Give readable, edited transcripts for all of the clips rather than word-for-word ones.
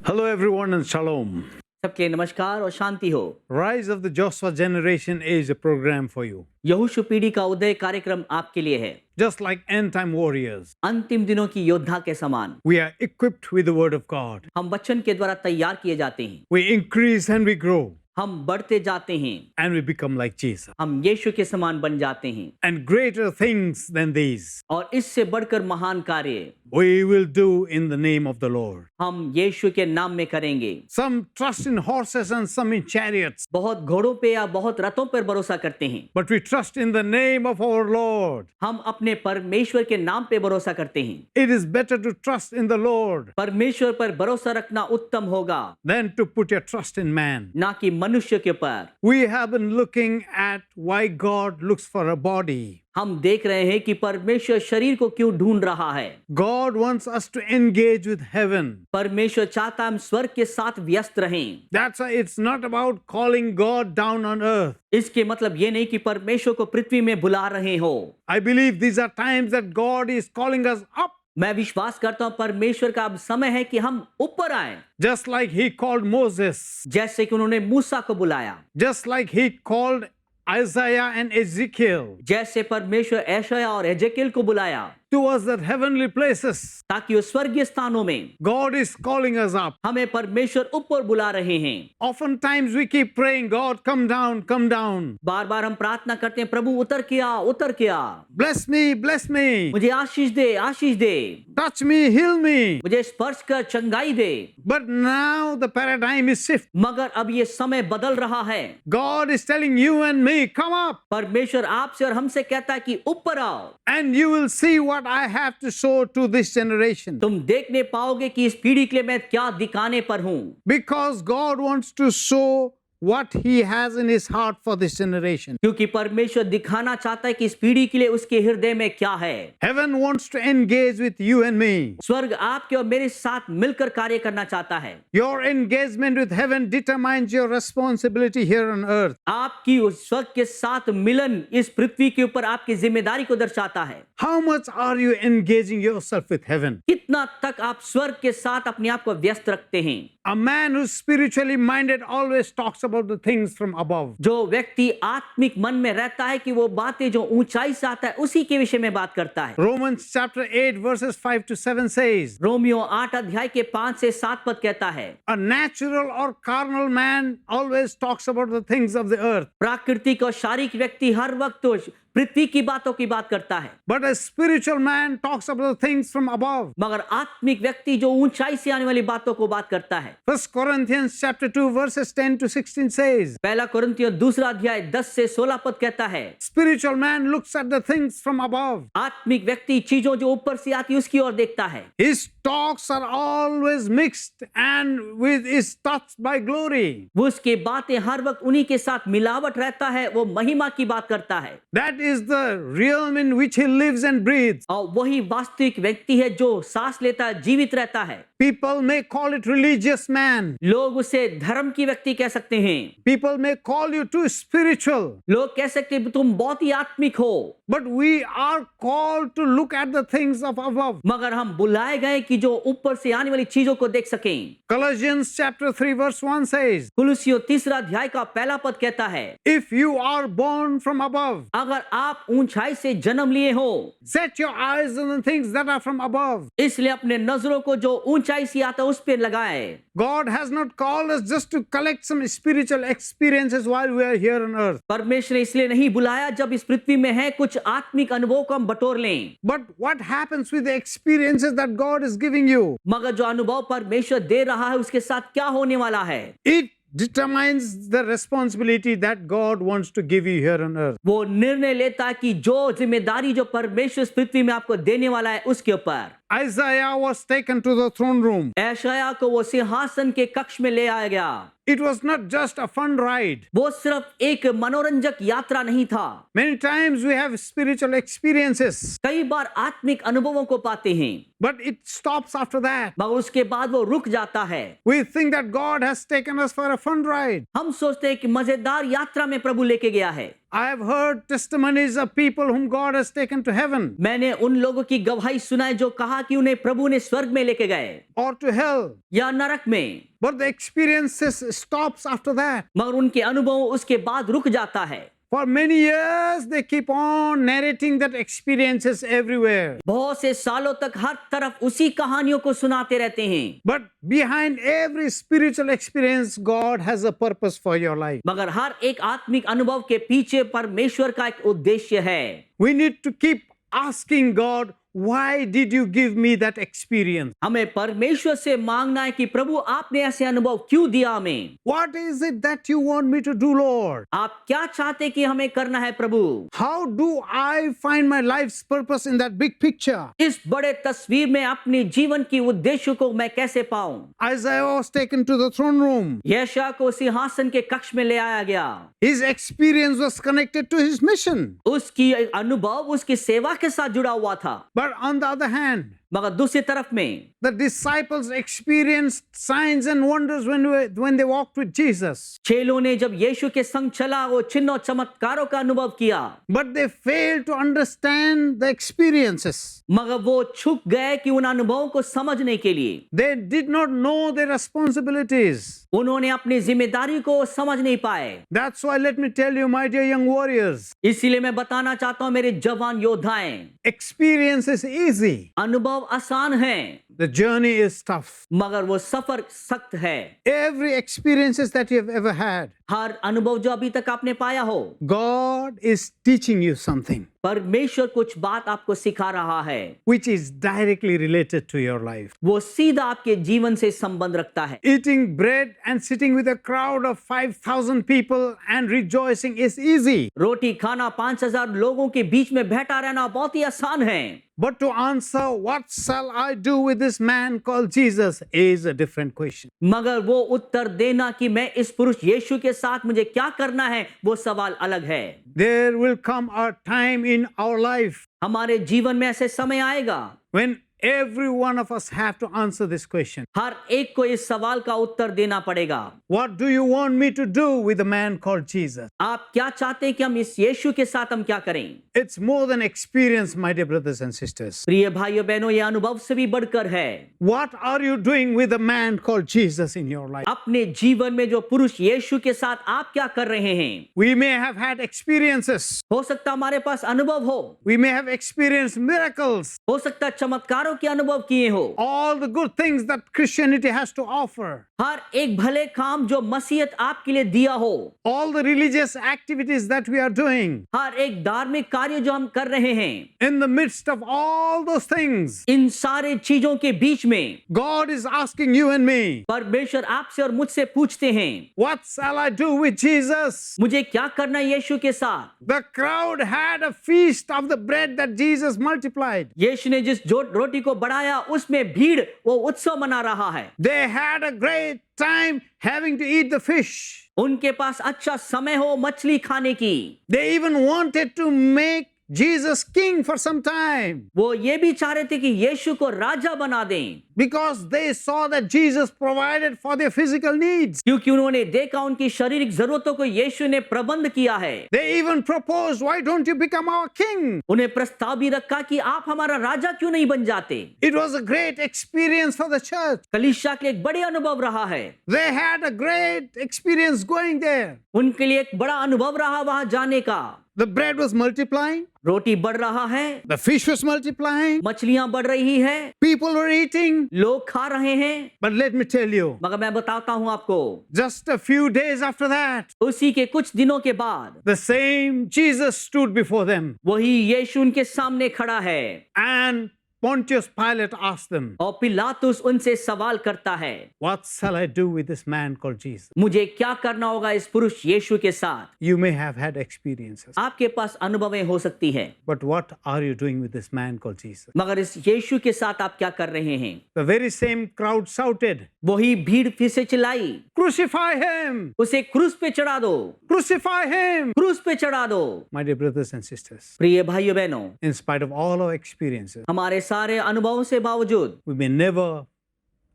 Hello, everyone, and shalom. सबके नमस्कार और शांति हो। Rise of the Joshua generation is a program for you. यहोशू पीढ़ी का उदय कार्यक्रम आपके लिए है। Just like end time warriors, अंतिम दिनों की योद्धा के समान we are equipped with the Word of God. हम वचन के द्वारा तैयार किए जाते हैं, We increase and we grow, हम बढ़ते जाते हैं, and we become like Jesus. हम यीशु के समान बन जाते हैं And greater things than these और इससे बढ़कर महान कार्य we will do in the name of the Lord. हम यीशु के नाम में करेंगे। Some trust in horses and some in chariots, बहुत घोड़ों पे या बहुत रथों पर भरोसा करते हैं, but we trust in the name of our Lord. हम अपने परमेश्वर के नाम पे भरोसा करते हैं। It is better to trust in the Lord परमेश्वर पर भरोसा रखना उत्तम होगा than to put your trust in man. ना कि मनुष्य के ऊपर। We have been looking at why God looks for a body. हम देख रहे हैं कि परमेश्वर शरीर को क्यों ढूंढ रहा है। God wants us to engage with heaven. परमेश्वर चाहता हम स्वर्ग के साथ व्यस्त रहें। That's why it's not about calling God down on earth. इसके मतलब ये नहीं कि परमेश्वर को पृथ्वी में बुला रहे हो। I believe these are times that God is calling us up, मैं विश्वास करता हूँ परमेश्वर का अब समय है कि हम ऊपर आए। just like He called Moses, जैसे कि उन्होंने मूसा को बुलाया, just like He called Isaiah and Ezekiel जैसे परमेश्वर ऐशाया और एजेकियल को बुलाया towards the heavenly places. ताकि वो स्वर्गीय स्थानों में God is calling us up. हमें परमेश्वर ऊपर बुला रहे हैं। Oftentimes we keep praying, God, come down, come down. बार बार हम प्रार्थना करते हैं, प्रभु उतर के आ, उतर के आ, Bless me, bless me. मुझे आशीष दे, आशीष दे, Touch me, heal me. मुझे स्पर्श कर चंगाई दे। But now the paradigm is shifted. मगर अब ये समय बदल रहा है। God is telling you and me, come up, परमेश्वर आपसे और हमसे कहता है कि ऊपर आओ, and you will see what I have to show to this generation. तुम देखने पाओगे कि इस पीढ़ी के लिए मैं क्या दिखाने पर हूँ। Because God wants to show what He has in His heart for this generation. क्योंकि परमेश्वर दिखाना चाहता है कि इस पीढ़ी के लिए उसके हृदय में क्या है। Heaven wants to engage with you and me. स्वर्ग आपके और मेरे साथ मिलकर कार्य करना चाहता है। Your engagement with heaven determines your responsibility here on earth. आपकी उस स्वर्ग के साथ मिलन इस पृथ्वी के ऊपर आपकी जिम्मेदारी को दर्शाता है। How much are you engaging yourself with heaven? कितना तक आप स्वर्ग के साथ अपने आप को व्यस्त रखते हैं। A man who's spiritually minded always talks about the things from above. जो व्यक्ति आत्मिक मन में रहता है कि वो बातें जो ऊंचाई से आता है उसी के विषय में बात करता है। Romans chapter 8 verses 5 to 7 says, Romeo 8 अध्याय के 5 से 7 पद कहता है, a natural or carnal man always talks about the things of the earth, प्राकृतिक और शारीरिक व्यक्ति हर वक्त पृथ्वी की बातों की बात करता है, but a spiritual man talks about the things from above. मगर आत्मिक व्यक्ति जो ऊंचाई से आने वाली बातों को बात करता है। 1 Corinthians chapter 2 verses 10 to 16 says, पहला कुरिन्थियों 2 अध्याय 10 से 16 पद कहता है, spiritual man looks at the things from above. आत्मिक व्यक्ति चीजों जो ऊपर से आती है उसकी ओर देखता है। His talks are always mixed and with is touched by glory. वो उसकी बातें हर वक्त उन्हीं के साथ मिलावट रहता है, वो महिमा की बात करता है। That is the realm in which he lives and breathes. और वही वास्तविक व्यक्ति है जो सांस लेता है, जीवित रहता है। People may call it religious man. लोग उसे धर्म की व्यक्ति कह सकते हैं। People may call you too spiritual. लोग कह सकते हैं तुम बहुत ही आत्मिक हो। But we are called to look at the things of above. मगर हम बुलाए गए कि जो ऊपर से आने वाली चीजों को देख सकें। Colossians chapter 3 verse 1 says, कुलुसियों 3 अध्याय का पहला पद कहता है, if you are born from above, अगर आप ऊंचाई से जन्म लिए हो, set your eyes on the things that are from above. इसलिए अपने नजरों को जो ऊंचाई से आता है उस पर लगाए। God has not called us just to collect some spiritual experiences while we are here on earth. परमेश्वर ने इसलिए नहीं बुलाया जब इस पृथ्वी में है कुछ आत्मिक अनुभव को हम बटोर लें। But what happens with the experiences that God is giving you? मगर जो अनुभव परमेश्वर दे रहा है उसके साथ क्या होने वाला है, It determines the responsibility that God wants to give you here on earth. वो निर्णय लेता है कि जो जिम्मेदारी जो परमेश्वर इस पृथ्वी में आपको देने वाला है उसके ऊपर। Isaiah was taken to the throne room. ऐशाया को वो सिंहासन के कक्ष में ले आया गया। It was not just a fun ride. वो सिर्फ एक मनोरंजक यात्रा नहीं था। Many times we have spiritual experiences, कई बार आत्मिक अनुभवों को पाते हैं, but it stops after that. मगर उसके बाद वो रुक जाता है। We think that God has taken us for a fun ride. हम सोचते हैं कि मजेदार यात्रा में प्रभु लेके गया है। I have heard testimonies of people whom God has taken to heaven मैंने उन लोगों की गवाही सुनाई जो कहा कि उन्हें प्रभु ने स्वर्ग में लेके गए or to hell, या नरक में, but the experiences stops after that. मगर उनके अनुभव उसके बाद रुक जाता है। For many years, they keep on narrating that experiences everywhere. बहुत से सालों तक हर तरफ उसी कहानियों को सुनाते रहते हैं। But behind every spiritual experience, God has a purpose for your life. मगर हर एक आत्मिक अनुभव के पीछे परमेश्वर का एक उद्देश्य है। We need to keep asking God, why did you give me that experience? हमें परमेश्वर से मांगना है कि प्रभु आपने ऐसे अनुभव क्यों दिया हमें? What is it that you want me to do, Lord? आप क्या चाहते कि हमें करना है प्रभु? How do I find my life's purpose in that big picture? इस बड़े तस्वीर में अपने जीवन की उद्देश्य को मैं कैसे पाऊं? Isaiah was taken to the throne room. यशायाह को सिंहासन के कक्ष में ले आया गया। His experience was connected to his mission. उसकी अनुभव उसकी सेवा के साथ जुड़ा हुआ था। But on the other hand, मगर दूसरी तरफ में the disciples experienced signs and wonders when they walked with Jesus. चेलों ने जब यीशु के संग चला वो चिन्ह और चमत्कारों का अनुभव किया, But they failed to understand the experiences. मगर वो छुप गए कि उन अनुभवों को समझने के लिए They did not know their responsibilities. उन्होंने अपनी जिम्मेदारी को समझ नहीं पाए। That's why let me tell you, my dear young warriors, इसीलिए मैं बताना चाहता हूं मेरे जवान योद्धाएं, experience is easy. अनुभव आसान है The journey is tough. मगर वो सफर सख्त है। Every experiences that you have ever had, हर अनुभव जो अभी तक आपने पाया हो, God is teaching you something परमेश्वर कुछ बात आपको सिखा रहा है, which is directly related to your life. वो सीधा आपके जीवन से संबंध रखता है। Eating bread and sitting with a crowd of 5,000 people and rejoicing is easy. रोटी खाना 5,000 लोगों के बीच में बैठा रहना बहुत ही आसान है, But to answer, what shall I do with this man called Jesus, is a different question. मगर वो उत्तर देना कि मैं इस पुरुष यीशु के साथ मुझे क्या करना है, वो सवाल अलग है। There will come a time in our life हमारे जीवन में ऐसे समय आएगा when every one of us have to answer this question. हर एक को इस सवाल का उत्तर देना पड़ेगा। What do you want me to do with a man called Jesus? आप क्या चाहते हैं कि हम इस यीशु के साथ हम क्या करें? It's more than experience, my dear brothers and sisters. प्रिय भाइयों बहनों, ये अनुभव से भी बढ़कर है। What are you doing with a man called Jesus in your life? अपने जीवन में जो पुरुष यीशु के साथ आप क्या कर रहे हैं? We may have had experiences. हो सकता हमारे पास अनुभव हो, We may have experienced miracles. हो सकता चमत्कारों के अनुभव किए हो, All the good things that Christianity has to offer. हर एक भले काम जो मसीहत आपके लिए दिया हो, All the religious activities that we are doing. हर एक धार्मिक कार्य जो हम कर रहे हैं, In the midst of all those things, इन सारे चीजों के बीच में God is asking you and me, परमेश्वर आपसे और मुझसे पूछते हैं, what shall I do with Jesus? मुझे क्या करना है यीशु के साथ? The crowd had a feast of the bread that Jesus multiplied. यीशु ने जिस रोटी को बढ़ाया उसमें भीड़ वो उत्सव मना रहा है। They had a great time having to eat the fish. उनके पास अच्छा समय हो मछली खाने की। They even wanted to make Jesus king for some time वो ये भी चाह रहे थे कि यीशु को राजा बना दें, because they saw that Jesus provided for their physical needs. क्योंकि उन्होंने देखा उनकी शारीरिक जरूरतों को यीशु ने प्रबंध किया है। They even proposed, why don't you become our king? उन्हें प्रस्ताव भी रखा कि आप हमारा राजा क्यों नहीं बन जाते। It was a great experience for the church. कलीसिया के एक बड़े अनुभव रहा है, They had a great experience going there. उनके लिए एक बड़ा अनुभव रहा वहां जाने का। The bread was multiplying, रोटी बढ़ रहा है, the fish was multiplying, मछलियां बढ़ रही है, people were eating. लोग खा रहे हैं। But let me tell you, मगर मैं बताता हूं आपको, just a few days after that, उसी के कुछ दिनों के बाद the same Jesus stood before them. वही यीशु उनके सामने खड़ा है And Pontius Pilate asked them, और पिलातुस उनसे सवाल करता है, what shall I do with this man called Jesus? मुझे क्या करना होगा इस पुरुष यीशु के साथ? You may have had experiences, आपके पास अनुभवें हो सकती है, but what are you doing with this man called Jesus? मगर इस यीशु के साथ आप क्या कर रहे हैं? The very same crowd shouted, वही भीड़ फिर से चिल्लाई, crucify him! उसे क्रूस पे चढ़ा दो, Crucify him! क्रूस पे चढ़ा दो। My dear brothers and sisters, प्रिय भाइयों बहनों, in spite of all our experiences, हमारे सारे अनुभवों से बावजूद we may never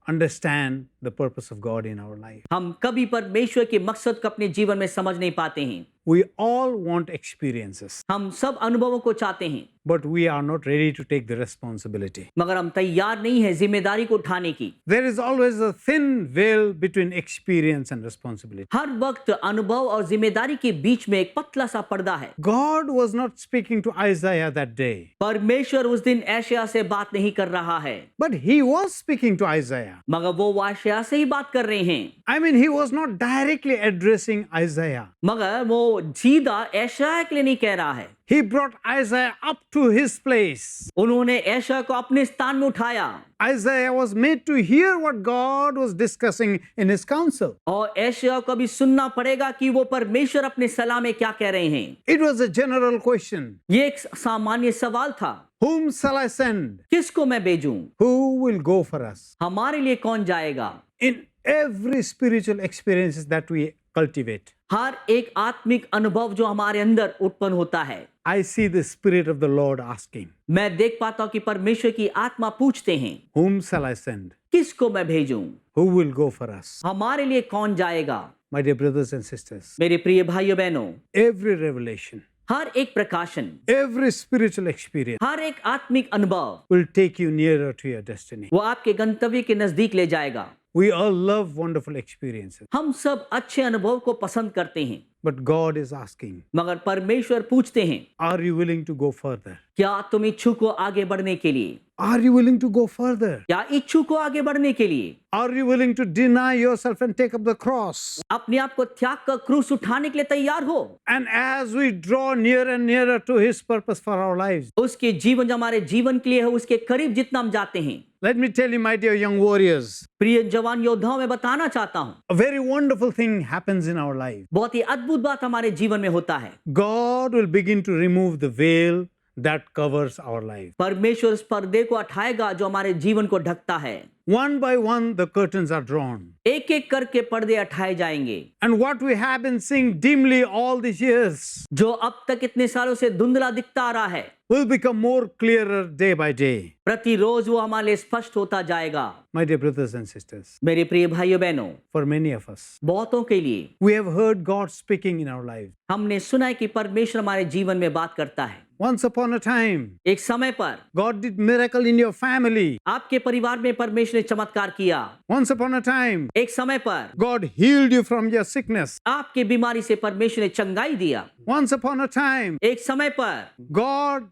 understand the purpose of God in our life. हम कभी परमेश्वर के मकसद को अपने जीवन में समझ नहीं पाते हैं। We all want experiences, हम सब अनुभवों को चाहते हैं, but we are not ready to take the responsibility. मगर हम तैयार नहीं है जिम्मेदारी को उठाने की। There is always a thin veil between experience and responsibility. हर वक्त अनुभव और जिम्मेदारी के बीच में एक पतला सा पर्दा है। God was not speaking to Isaiah that day, परमेश्वर उस दिन यशायाह से बात नहीं कर रहा है, but he was speaking to Isaiah. मगर वो यशायाह से ही बात कर रहे हैं। I mean, he was not directly addressing Isaiah. मगर वो सीधा यशायाह के लिए नहीं कह रहा है। He brought Isaiah up to his place. उन्होंने यशायाह को अपने स्थान में उठाया Isaiah was made to hear what God was discussing in his council. और यशायाह को भी सुनना पड़ेगा कि वो परमेश्वर अपने सलाह में क्या कह रहे हैं। It was a general question. ये एक सामान्य सवाल था, Whom shall I send? किसको मैं भेजूं? Who will go for us? हमारे लिए कौन जाएगा? In every spiritual experiences that we cultivate, हर एक आत्मिक अनुभव जो हमारे अंदर उत्पन्न होता है, I see the Spirit of the Lord asking, मैं देख पाता हूं कि परमेश्वर की आत्मा पूछते हैं, Whom shall I send? किसको मैं भेजूं? Who will go for us? हमारे लिए कौन जाएगा? My dear brothers and sisters, मेरे प्रिय भाइयों बहनों, every revelation, हर एक प्रकाशन, every spiritual experience हर एक आत्मिक अनुभव will take you nearer to your destiny. वो आपके गंतव्य के नजदीक ले जाएगा। We all love wonderful experiences, हम सब अच्छे अनुभव को पसंद करते हैं, but God is asking, मगर परमेश्वर पूछते हैं, Are you willing to go further? क्या तुम इच्छुक हो आगे बढ़ने के लिए? Are you willing to go further? क्या इच्छुक हो आगे बढ़ने के लिए? Are you willing to deny yourself and take up the cross? अपने आप को त्याग कर क्रूस उठाने के लिए तैयार हो? And as we draw nearer and nearer to His purpose for our lives, उसके जीवन जो हमारे जीवन के लिए है, उसके करीब जितना हम जाते हैं, let me tell you, my dear young warriors, प्रिय जवान योद्धाओं, मैं बताना चाहता हूँ, a very wonderful thing happens in our life. बहुत ही अद्भुत बात हमारे जीवन में होता है। God will begin to remove the veil that covers our life. परमेश्वर उस पर्दे को हटाएगा जो हमारे जीवन को ढकता है। One by one, the curtains are drawn. एक एक करके पर्दे हटाए जाएंगे। And what we have been seeing dimly all these years जो अब तक इतने सालों से धुंधला दिखता आ रहा है, will become more clearer day by day. प्रतिरोज वो हमारे लिए स्पष्ट होता जाएगा। My dear brothers and sisters, मेरे प्रिय भाइयों बहनों, for many of us, बहुतों के लिए we have heard God speaking in our lives. हमने सुना है कि परमेश्वर हमारे जीवन में बात करता है। Once upon a time, एक समय पर God did miracle in your family. आपके परिवार में परमेश्वर ने चमत्कार किया। Once upon a time, एक समय पर God healed you from your sickness. आपके बीमारी से परमेश्वर ने चंगाई दिया। Once upon a time, एक समय पर God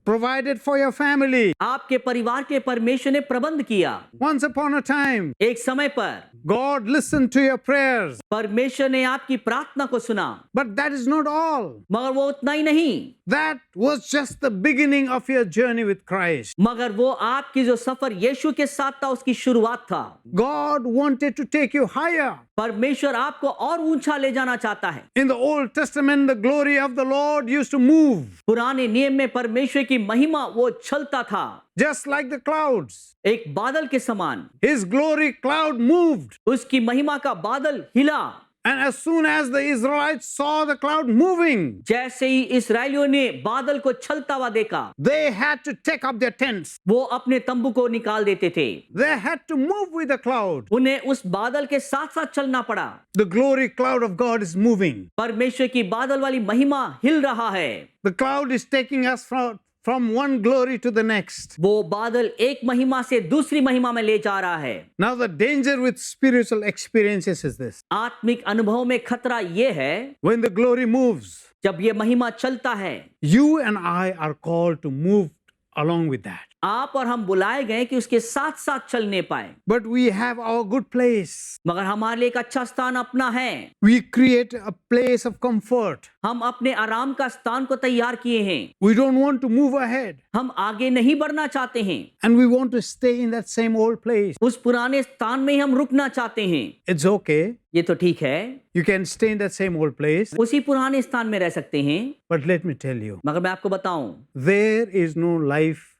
provided for your family. आपके परिवार के परमेश्वर ने प्रबंध किया। Once upon a time, एक समय पर God listened to your prayers. परमेश्वर ने आपकी प्रार्थना को सुना। But that is not all. मगर वो उतना ही नहीं, That was just the beginning of your journey with Christ. मगर वो आपकी जो सफर यीशु के साथ था उसकी शुरुआत था। God wanted to take you higher. परमेश्वर आपको और ऊंचा ले जाना चाहता है। In the Old Testament, the glory of the Lord used to move, पुराने नियम में परमेश्वर की महिमा वो चलता था, just like the clouds. एक बादल के समान। His glory cloud moved. उसकी महिमा का बादल हिला। And as soon as the Israelites saw the cloud moving, जैसे ही इस्राएलियों ने बादल को चलता हुआ देखा, they had to take up their tents. वो अपने तंबू को निकाल देते थे। They had to move with the cloud. उन्हें उस बादल के साथ साथ चलना पड़ा। The glory cloud of God is moving. परमेश्वर की बादल वाली महिमा हिल रहा है। The cloud is taking us from one glory to the next. वो बादल एक महिमा से दूसरी महिमा में ले जा रहा है। Now the danger with spiritual experiences is this. आत्मिक अनुभव में खतरा ये है, When the glory moves, जब ये महिमा चलता है, you and I are called to move along with that. आप और हम बुलाए गए कि उसके साथ साथ चलने पाए। But we have our good place. मगर हमारे लिए एक अच्छा स्थान अपना है। We create a place of comfort. हम अपने आराम का स्थान को तैयार किए हैं। We don't want to move ahead. हम आगे नहीं बढ़ना चाहते हैं। And we want to stay in that same old place. उस पुराने स्थान में ही हम रुकना चाहते हैं। It's okay. ये तो ठीक है, You can stay in that same old place. उसी पुराने स्थान में रह सकते हैं। But let me tell you, मगर मैं आपको बताऊं, there is no life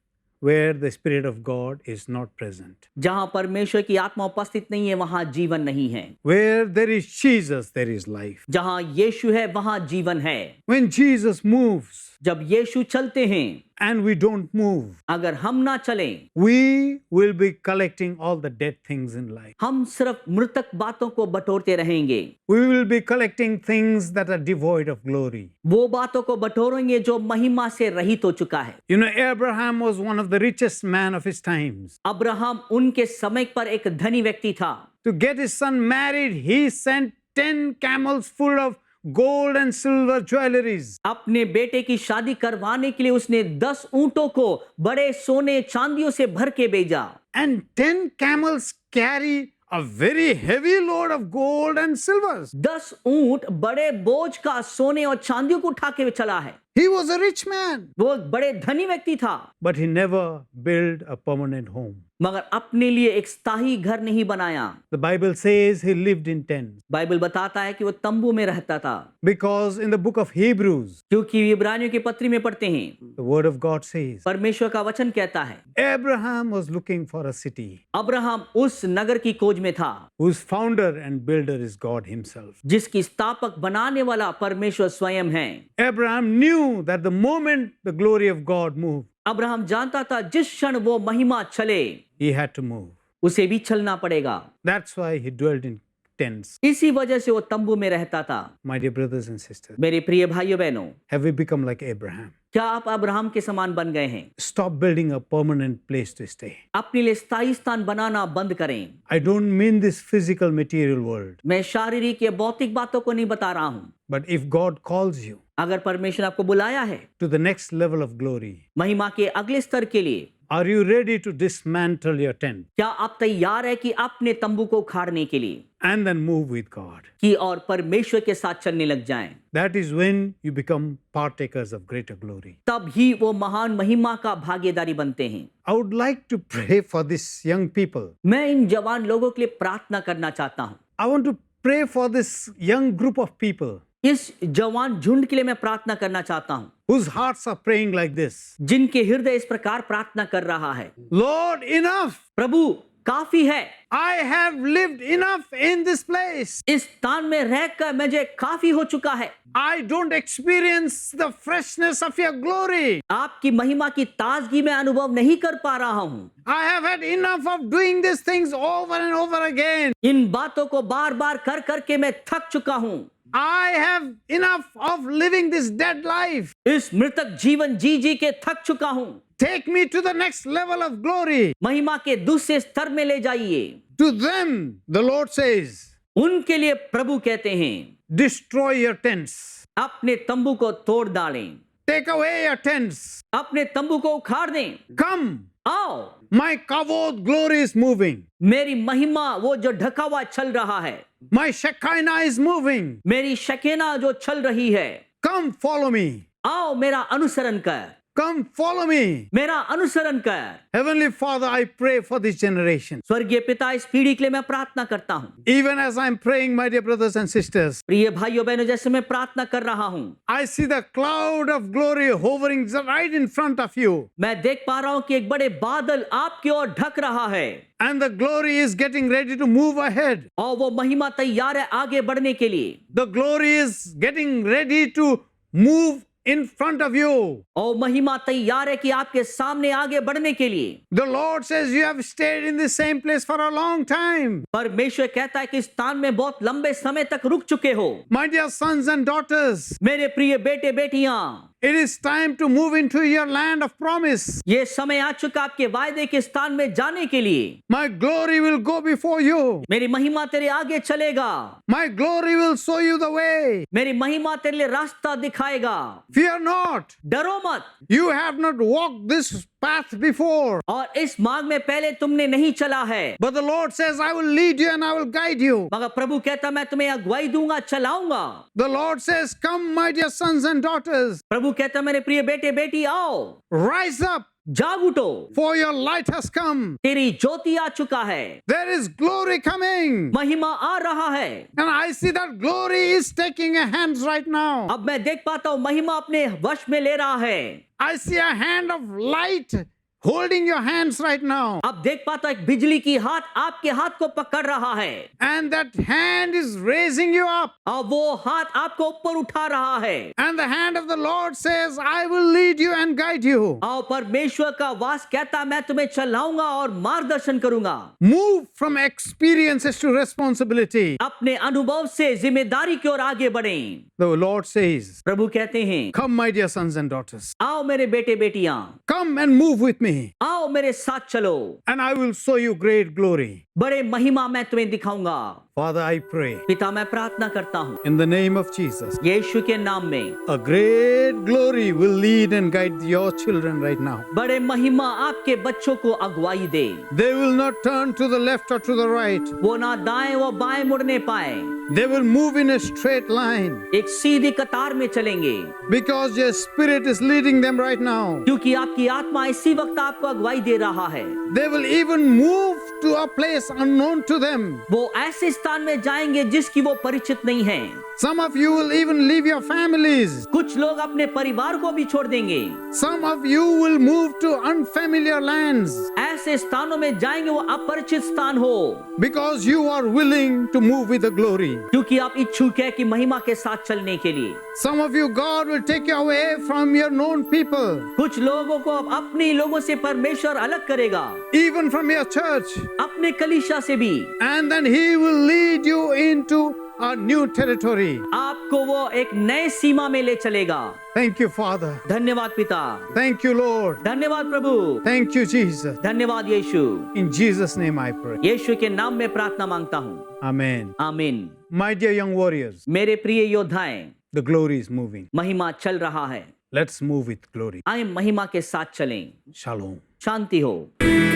where the Spirit of God is not present. जहां परमेश्वर की आत्मा उपस्थित नहीं है, वहां जीवन नहीं है। Where there is Jesus, there is life. जहां यीशु है, वहां जीवन है। When Jesus moves, जब यीशु चलते हैं, and we don't move, अगर हम ना चलें, we will be collecting all the dead things in life. हम सिर्फ मृतक बातों को बटोरते रहेंगे। We will be collecting things that are devoid of glory. वो बातों को बटोरेंगे जो महिमा से रहित हो चुका है। You know, Abraham was one of the richest men of his times. Abraham उनके समय पर एक धनी व्यक्ति था। To get his son married, he sent 10 camels full of gold and silver jewelries. अपने बेटे की शादी करवाने के लिए उसने 10 ऊंटों को बड़े सोने चांदियों से भर के भेजा। And 10 camels carry a very heavy load of gold and silvers. 10 ऊंट बड़े बोझ का सोने और चांदियों को उठा के चला है। He was a rich man, वो एक बड़े धनी व्यक्ति था, but he never built a permanent home. मगर अपने लिए एक स्थायी घर नहीं बनाया। The Bible says he lived in tents Bible बताता है कि वो तंबू में रहता था, because in the book of Hebrews, क्योंकि इब्रानियों की पत्री में पढ़ते हैं, the word of God says, परमेश्वर का वचन कहता है, Abraham was looking for a city Abraham उस नगर की खोज में था whose founder and builder is God himself. जिसकी स्थापक बनाने वाला परमेश्वर स्वयं है। Abraham knew that the moment the glory of God moved, Abraham जानता था जिस क्षण वो महिमा चले he had to move. उसे भी चलना पड़ेगा। That's why he dwelt in tents. इसी वजह से वो तंबू में रहता था। My dear brothers and sisters, मेरे प्रिय भाइयों बहनों, have we become like Abraham? क्या आप अब्राहम के समान बन गए हैं? Stop building a permanent place to stay. अपने लिए स्थायी स्थान बनाना बंद करें। I don't mean this physical material world, मैं शारीरिक या भौतिक बातों को नहीं बता रहा हूँ। but if God calls you अगर परमेश्वर आपको बुलाया है to the next level of glory, महिमा के अगले स्तर के लिए, are you ready to dismantle your tent क्या आप तैयार है कि अपने तंबू को उखाड़ने के लिए and then move with God? कि और परमेश्वर के साथ चलने लग जाएं? That is when you become partakers of greater glory. तब ही वो महान महिमा का भागीदारी बनते हैं। I would like to pray for these young people. मैं इन जवान लोगों के लिए प्रार्थना करना चाहता हूँ। I want to pray for this young group of people इस जवान झुंड के लिए मैं प्रार्थना करना चाहता हूँ, whose hearts are praying like this. जिनके हृदय इस प्रकार प्रार्थना कर रहा है, Lord, enough. प्रभु काफी है, I have lived enough in this place. इस स्थान में रहकर मुझे काफी हो चुका है। I don't experience the freshness of your glory. आपकी महिमा की ताजगी में अनुभव नहीं कर पा रहा हूँ। I have had enough of doing these things over and over again. इन बातों को बार बार कर करके मैं थक चुका हूँ। I have enough of living this dead life. इस मृतक जीवन जी जी के थक चुका हूँ। Take me to the next level of glory. महिमा के दूसरे स्तर में ले जाइए। To them, the Lord says, उनके लिए प्रभु कहते हैं, destroy your tents. अपने तंबू को तोड़ डालें, Take away your tents. अपने तंबू को उखाड़ दें। Come. आओ, My kavod glory is moving. मेरी महिमा वो जो ढका हुआ चल रहा है, My Shekinah is moving. मेरी शकेना जो चल रही है, Come follow me. आओ मेरा अनुसरण कर, Come follow me. मेरा अनुसरण कर। Heavenly Father, I pray for this generation. स्वर्गीय पिता, इस पीढ़ी के लिए मैं प्रार्थना करता हूँ। Even as I'm praying, my dear brothers and sisters, प्रिय भाइयों बहनों, जैसे मैं प्रार्थना कर रहा हूँ, I see the cloud of glory hovering right in front of you. मैं देख पा रहा हूँ कि एक बड़े बादल आपकी ओर ढक रहा है And the glory is getting ready to move ahead. और वो महिमा तैयार है आगे बढ़ने के लिए। The glory is getting ready to move in front of you. और महिमा तैयार है कि आपके सामने आगे बढ़ने के लिए। The Lord says you have stayed in the same place for a long time. परमेश्वर कहता है कि इस स्थान में बहुत लंबे समय तक रुक चुके हो। My dear sons and daughters, मेरे प्रिय बेटे बेटियां, it is time to move into your land of promise. ये समय आ चुका आपके वायदे के स्थान में जाने के लिए। My glory will go before you. मेरी महिमा तेरे आगे चलेगा। My glory will show you the way. मेरी महिमा तेरे लिए रास्ता दिखाएगा। Fear not. डरो मत। You have not walked this path before. और इस मार्ग में पहले तुमने नहीं चला है। But the Lord says, I will lead you and I will guide you. मगर प्रभु कहता मैं तुम्हें अगुवाई दूंगा, चलाऊंगा। The Lord says, come, my dear sons and daughters. प्रभु कहता मेरे प्रिय बेटे बेटी आओ, Rise up, जाग उठो, for your light has come. तेरी ज्योति आ चुका है। There is glory coming. महिमा आ रहा है। And I see that glory is taking a hands right now. अब मैं देख पाता हूँ महिमा अपने वश में ले रहा है। I see a hand of light holding your hands right now. अब देख पाता एक बिजली की हाथ आपके हाथ को पकड़ रहा है And that hand is raising you up. और वो हाथ आपको ऊपर उठा रहा है And the hand of the Lord says, I will lead you and guide you. और परमेश्वर का वास कहता मैं तुम्हें चलाऊंगा और मार्गदर्शन करूंगा। Move from experiences to responsibility. अपने अनुभव से जिम्मेदारी की ओर आगे बढ़ें। The Lord says, प्रभु कहते हैं come my dear sons and daughters. आओ मेरे बेटे बेटियां, Come and move with me. आओ मेरे साथ चलो, And I will show you great glory. बड़े महिमा मैं तुम्हें दिखाऊंगा। Father, I pray पिता मैं प्रार्थना करता हूँ in the name of Jesus. यीशु के नाम में A great glory will lead and guide your children right now. बड़े महिमा आपके बच्चों को अगुवाई दे। They will not turn to the left or to the right. वो ना दाएं व बाएं मुड़ने पाए, They will move in a straight line एक सीधी कतार में चलेंगे because your spirit is leading them right now. क्योंकि आपकी आत्मा इसी वक्त आपको अगुवाई दे रहा है। They will even move to a place unknown to them. वो ऐसे स्थान में जाएंगे जिसकी वो परिचित नहीं है। Some of you will even leave your families. कुछ लोग अपने परिवार को भी छोड़ देंगे। Some of you will move to unfamiliar lands ऐसे स्थानों में जाएंगे वो अपरिचित स्थान हो because you are willing to move with the glory. क्योंकि आप इच्छुक है कि महिमा के साथ चलने के लिए। Some of you, God will take you away from your known people, कुछ लोगों को अब अपने लोगों से परमेश्वर अलग करेगा, even from your church, अपने कलीसिया से भी। and then He will lead you into a new territory. आपको वो एक नए सीमा में ले चलेगा। Thank you, Father. धन्यवाद पिता, Thank you, Lord. धन्यवाद प्रभु, Thank you, Jesus. धन्यवाद यीशु। In Jesus' name I pray. यीशु के नाम में प्रार्थना मांगता हूँ, Amen. आमीन। My dear young warriors, मेरे प्रिय योद्धाएं, the glory is moving. महिमा चल रहा है। Let's move with glory. आए महिमा के साथ चलें। Shalom. शांति हो।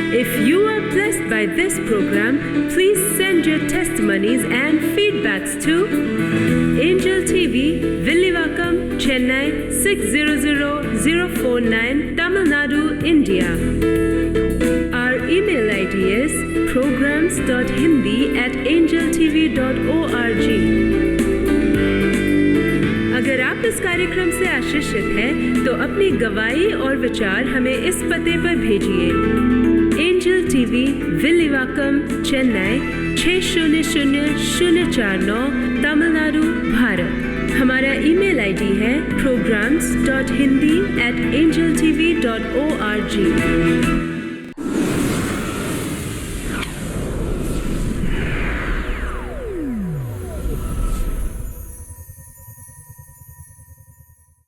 If you are blessed by this program, please send your testimonies and feedbacks to Angel TV, Villivakkam, Chennai 600049, Tamil Nadu, India. Our email ID is programs.hindi@angeltv.org. अगर आप इस कार्यक्रम से आशीषित हैं, तो अपनी गवाही और विचार हमें इस पते पर भेजिए। Angel TV, Villivakkam, Chennai 600049, Tamil Nadu, Bharat. हमारा ईमेल आईडी है programs.hindi@angeltv.org।